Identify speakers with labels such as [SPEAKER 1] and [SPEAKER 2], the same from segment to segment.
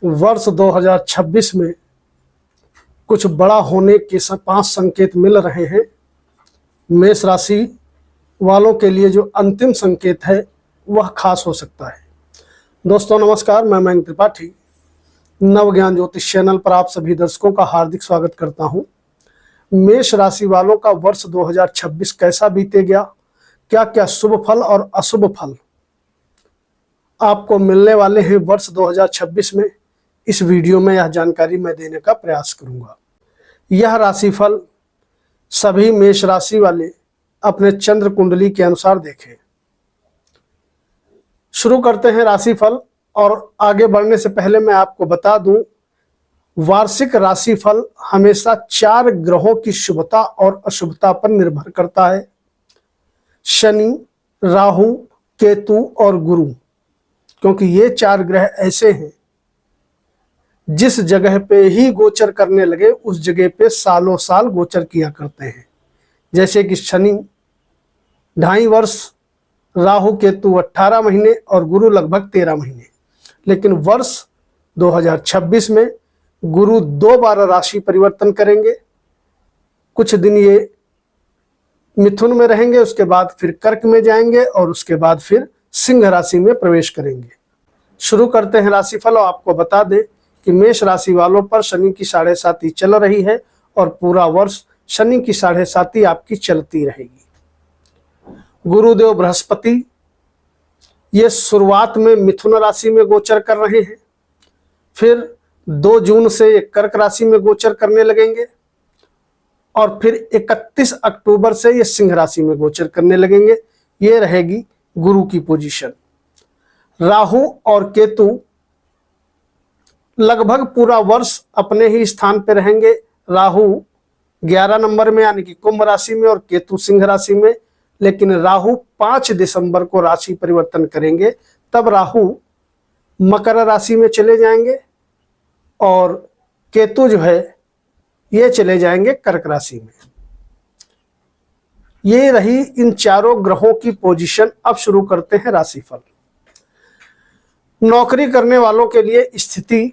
[SPEAKER 1] वर्ष 2026 में कुछ बड़ा होने के 5 संकेत मिल रहे हैं। मेष राशि वालों के लिए जो अंतिम संकेत है वह खास हो सकता है। दोस्तों नमस्कार, मैं मयंक त्रिपाठी नव ज्ञान ज्योतिष चैनल पर आप सभी दर्शकों का हार्दिक स्वागत करता हूं। मेष राशि वालों का वर्ष 2026 कैसा बीते गया, क्या क्या शुभ फल और अशुभ फल आपको मिलने वाले हैं वर्ष 2026 में, इस वीडियो में यह जानकारी मैं देने का प्रयास करूंगा। यह राशिफल सभी मेष राशि वाले अपने चंद्र कुंडली के अनुसार देखें। शुरू करते हैं राशिफल, और आगे बढ़ने से पहले मैं आपको बता दूं, वार्षिक राशिफल हमेशा 4 ग्रहों की शुभता और अशुभता पर निर्भर करता है। शनि, राहु, केतु और गुरु, क्योंकि ये 4 ग्रह ऐसे हैं जिस जगह पे ही गोचर करने लगे उस जगह पे सालों साल गोचर किया करते हैं। जैसे कि शनि 2.5 वर्ष, राहु केतु 18 महीने और गुरु लगभग 13 महीने। लेकिन वर्ष 2026 में गुरु 2 बार राशि परिवर्तन करेंगे। कुछ दिन ये मिथुन में रहेंगे, उसके बाद फिर कर्क में जाएंगे और उसके बाद फिर सिंह राशि में प्रवेश करेंगे। शुरू करते हैं राशिफल, और आपको बता दें कि मेष राशि वालों पर शनि की 7.5 चल रही है और पूरा वर्ष शनि की 7.5 आपकी चलती रहेगी। गुरुदेव बृहस्पति ये शुरुआत में मिथुन राशि में गोचर कर रहे हैं, फिर 2 जून से ये कर्क राशि में गोचर करने लगेंगे और फिर 31 अक्टूबर से ये सिंह राशि में गोचर करने लगेंगे। ये रहेगी गुरु की पोजीशन। राहु और केतु लगभग पूरा वर्ष अपने ही स्थान पर रहेंगे। राहु 11 नंबर में यानी कि कुंभ राशि में और केतु सिंह राशि में। लेकिन राहु 5 दिसंबर को राशि परिवर्तन करेंगे, तब राहु मकर राशि में चले जाएंगे और केतु जो है ये चले जाएंगे कर्क राशि में। ये रही इन 4 ग्रहों की पोजीशन। अब शुरू करते हैं राशिफल। नौकरी करने वालों के लिए स्थिति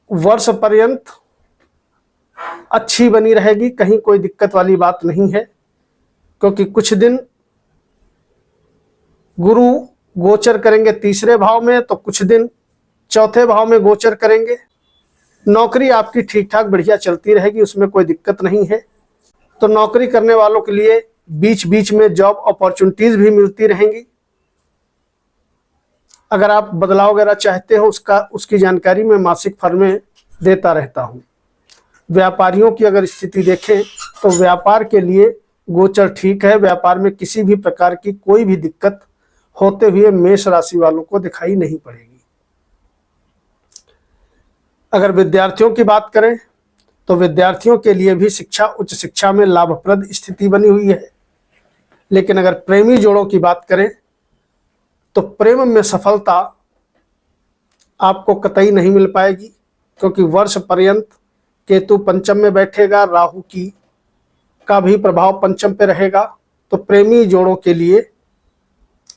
[SPEAKER 1] वर्ष पर्यंत अच्छी बनी रहेगी, कहीं कोई दिक्कत वाली बात नहीं है, क्योंकि कुछ दिन गुरु गोचर करेंगे 3रे भाव में, तो कुछ दिन 4थे भाव में गोचर करेंगे। नौकरी आपकी ठीक ठाक बढ़िया चलती रहेगी, उसमें कोई दिक्कत नहीं है। तो नौकरी करने वालों के लिए बीच बीच में जॉब अपॉर्चुनिटीज भी मिलती रहेंगी। अगर आप बदलाव वगैरह चाहते हो उसकी जानकारी मैं मासिक फल में देता रहता हूं। व्यापारियों की अगर स्थिति देखें तो व्यापार के लिए गोचर ठीक है। व्यापार में किसी भी प्रकार की कोई भी दिक्कत होते हुए मेष राशि वालों को दिखाई नहीं पड़ेगी। अगर विद्यार्थियों की बात करें तो विद्यार्थियों के लिए भी उच्च शिक्षा में लाभप्रद स्थिति बनी हुई है। लेकिन अगर प्रेमी जोड़ों की बात करें तो प्रेम में सफलता आपको कतई नहीं मिल पाएगी, क्योंकि वर्ष पर्यंत केतु पंचम में बैठेगा, राहु का भी प्रभाव पंचम पे रहेगा। तो प्रेमी जोड़ों के लिए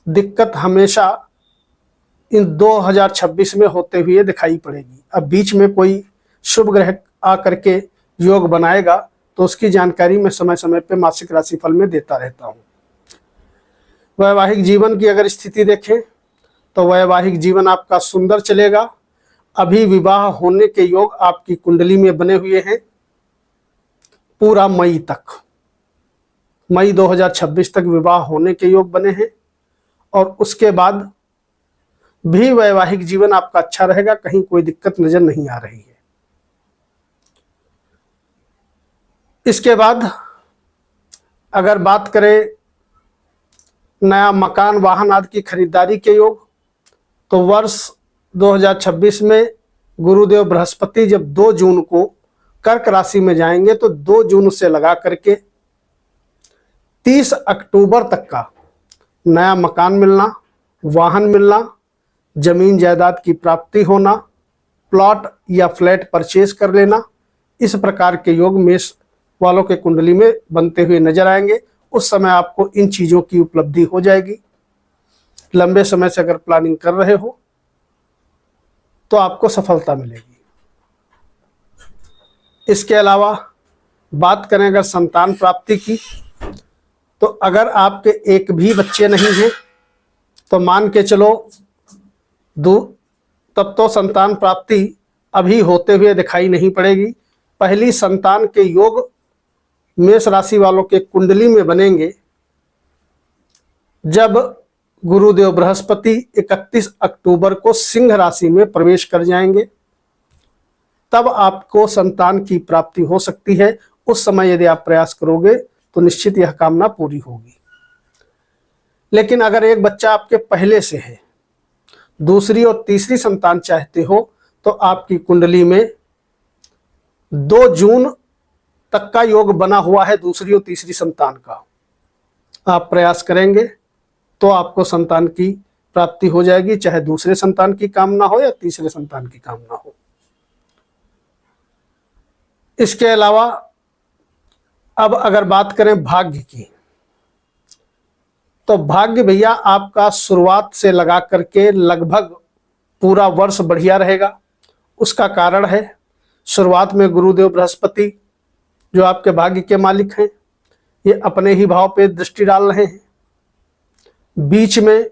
[SPEAKER 1] दिक्कत हमेशा इन 2026 में होते हुए दिखाई पड़ेगी। अब बीच में कोई शुभ ग्रह आकर के योग बनाएगा तो उसकी जानकारी मैं समय समय पे मासिक राशिफल में देता रहता हूँ। वैवाहिक जीवन की अगर स्थिति देखें तो वैवाहिक जीवन आपका सुंदर चलेगा। अभी विवाह होने के योग आपकी कुंडली में बने हुए हैं पूरा मई तक। मई 2026 तक विवाह होने के योग बने हैं और उसके बाद भी वैवाहिक जीवन आपका अच्छा रहेगा, कहीं कोई दिक्कत नजर नहीं आ रही है। इसके बाद अगर बात करें नया मकान वाहन आदि की खरीदारी के योग, तो वर्ष 2026 में गुरुदेव बृहस्पति जब 2 जून को कर्क राशि में जाएंगे तो 2 जून से लगा करके 30 अक्टूबर तक का नया मकान मिलना, वाहन मिलना, जमीन जायदाद की प्राप्ति होना, प्लॉट या फ्लैट परचेज कर लेना, इस प्रकार के योग मेष वालों के कुंडली में बनते हुए नजर आएंगे। उस समय आपको इन चीजों की उपलब्धि हो जाएगी। लंबे समय से अगर प्लानिंग कर रहे हो तो तो आपको सफलता मिलेगी। इसके अलावा बात करें अगर संतान प्राप्ति की, तो अगर आपके एक भी बच्चे नहीं हैं तो मान के चलो तब तो संतान प्राप्ति अभी होते हुए दिखाई नहीं पड़ेगी। पहली संतान के योग मेष राशि वालों के कुंडली में बनेंगे जब गुरुदेव बृहस्पति 31 अक्टूबर को सिंह राशि में प्रवेश कर जाएंगे, तब आपको संतान की प्राप्ति हो सकती है। उस समय यदि आप प्रयास करोगे तो निश्चित यह कामना पूरी होगी। लेकिन अगर एक बच्चा आपके पहले से है, दूसरी और तीसरी संतान चाहते हो, तो आपकी कुंडली में 2 जून तक का योग बना हुआ है दूसरी और तीसरी संतान का। आप प्रयास करेंगे तो आपको संतान की प्राप्ति हो जाएगी, चाहे दूसरे संतान की कामना हो या तीसरे संतान की कामना हो। इसके अलावा अब अगर बात करें भाग्य की, तो भाग्य भैया आपका शुरुआत से लगा करके लगभग पूरा वर्ष बढ़िया रहेगा। उसका कारण है शुरुआत में गुरुदेव बृहस्पति जो आपके भाग्य के मालिक हैं, ये अपने ही भाव पे दृष्टि डाल रहे हैं। बीच में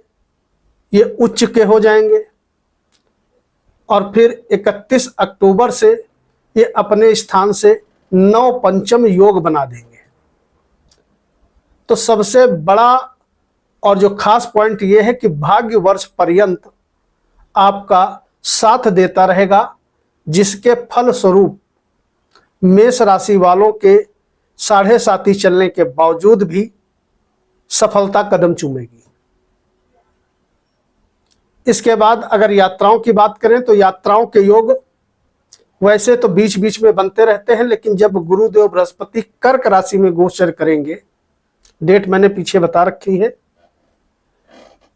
[SPEAKER 1] ये उच्च के हो जाएंगे और फिर 31 अक्टूबर से ये अपने स्थान से 9 पंचम योग बना देंगे। तो सबसे बड़ा और जो खास पॉइंट ये है कि भाग्य वर्ष पर्यंत आपका साथ देता रहेगा, जिसके फल स्वरूप मेष राशि वालों के 7.5 चलने के बावजूद भी सफलता कदम चूमेगी। इसके बाद अगर यात्राओं की बात करें तो यात्राओं के योग वैसे तो बीच बीच में बनते रहते हैं, लेकिन जब गुरुदेव बृहस्पति कर्क राशि में गोचर करेंगे, डेट मैंने पीछे बता रखी है,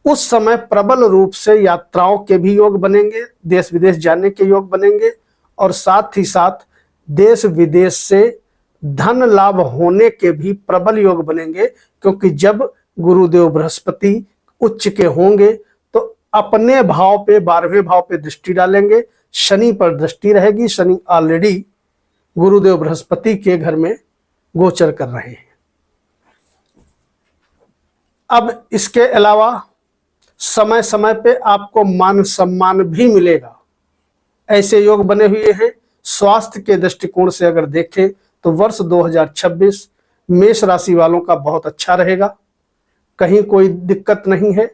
[SPEAKER 1] उस समय प्रबल रूप से यात्राओं के भी योग बनेंगे, देश विदेश जाने के योग बनेंगे और साथ ही साथ देश विदेश से धन लाभ होने के भी प्रबल योग बनेंगे। क्योंकि जब गुरुदेव बृहस्पति उच्च के होंगे तो अपने भाव पे 12वें भाव पे दृष्टि डालेंगे, शनि पर दृष्टि रहेगी। शनि ऑलरेडी गुरुदेव बृहस्पति के घर में गोचर कर रहे हैं। अब इसके अलावा समय समय पे आपको मान सम्मान भी मिलेगा, ऐसे योग बने हुए हैं। स्वास्थ्य के दृष्टिकोण से अगर देखें तो वर्ष 2026 मेष राशि वालों का बहुत अच्छा रहेगा, कहीं कोई दिक्कत नहीं है।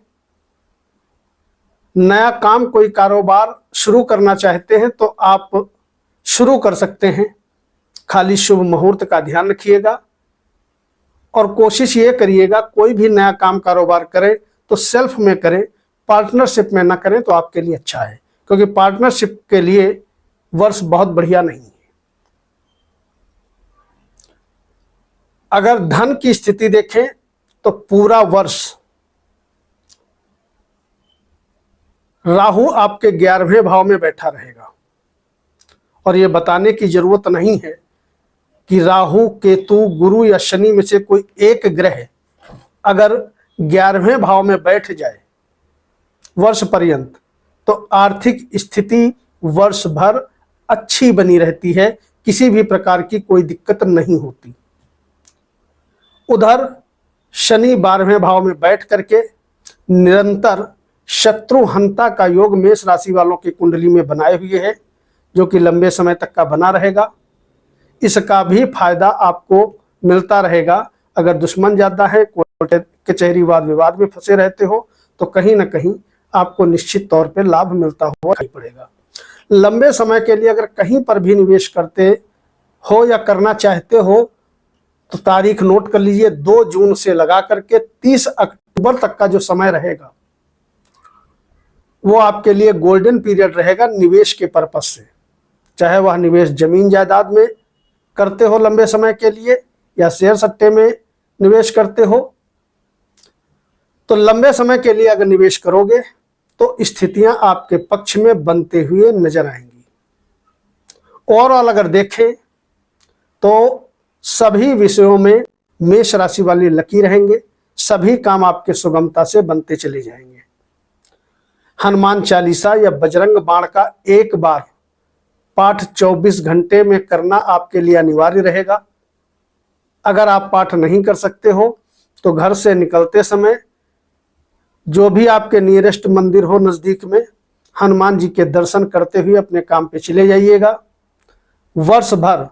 [SPEAKER 1] नया काम कोई कारोबार शुरू करना चाहते हैं तो आप शुरू कर सकते हैं, खाली शुभ मुहूर्त का ध्यान रखिएगा और कोशिश ये करिएगा कोई भी नया काम कारोबार करें तो सेल्फ में करें, पार्टनरशिप में ना करें तो आपके लिए अच्छा है, क्योंकि पार्टनरशिप के लिए वर्ष बहुत बढ़िया नहीं है। अगर धन की स्थिति देखें तो पूरा वर्ष राहु आपके 11वें भाव में बैठा रहेगा और ये बताने की जरूरत नहीं है कि राहु केतु गुरु या शनि में से कोई एक ग्रह अगर 11वें भाव में बैठ जाए वर्ष पर्यंत तो आर्थिक स्थिति वर्ष भर अच्छी बनी रहती है, किसी भी प्रकार की कोई दिक्कत नहीं होती। उधर शनि 12वें भाव में बैठ करके निरंतर शत्रुहंता का योग मेष राशि वालों की कुंडली में बनाए हुए है, जो कि लंबे समय तक का बना रहेगा। इसका भी फायदा आपको मिलता रहेगा। अगर दुश्मन ज्यादा है, कोर्ट कचहरी वाद विवाद में फंसे रहते हो, तो कहीं ना कहीं आपको निश्चित तौर पे लाभ मिलता हुआ दिखाई पड़ेगा। लंबे समय के लिए अगर कहीं पर भी निवेश करते हो या करना चाहते हो तो तारीख नोट कर लीजिए, 2 जून से लगा करके 30 अक्टूबर तक का जो समय रहेगा वो आपके लिए गोल्डन पीरियड रहेगा निवेश के पर्पज से। चाहे वह निवेश जमीन जायदाद में करते हो लंबे समय के लिए या शेयर सट्टे में निवेश करते हो, तो लंबे समय के लिए अगर निवेश करोगे तो स्थितियां आपके पक्ष में बनते हुए नजर आएंगी। ओवरऑल अगर देखें तो सभी विषयों में मेष राशि वाले लकी रहेंगे, सभी काम आपके सुगमता से बनते चले जाएंगे। हनुमान चालीसा या बजरंग बाण का एक बार पाठ 24 घंटे में करना आपके लिए अनिवार्य रहेगा। अगर आप पाठ नहीं कर सकते हो तो घर से निकलते समय जो भी आपके नियरेस्ट मंदिर हो नजदीक में, हनुमान जी के दर्शन करते हुए अपने काम पे चले जाइएगा। वर्ष भर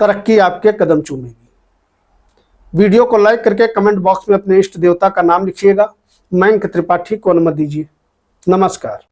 [SPEAKER 1] तरक्की आपके कदम चूमेगी। वीडियो को लाइक करके कमेंट बॉक्स में अपने इष्ट देवता का नाम लिखिएगा। मयंक त्रिपाठी को अनुमति दीजिए। नमस्कार।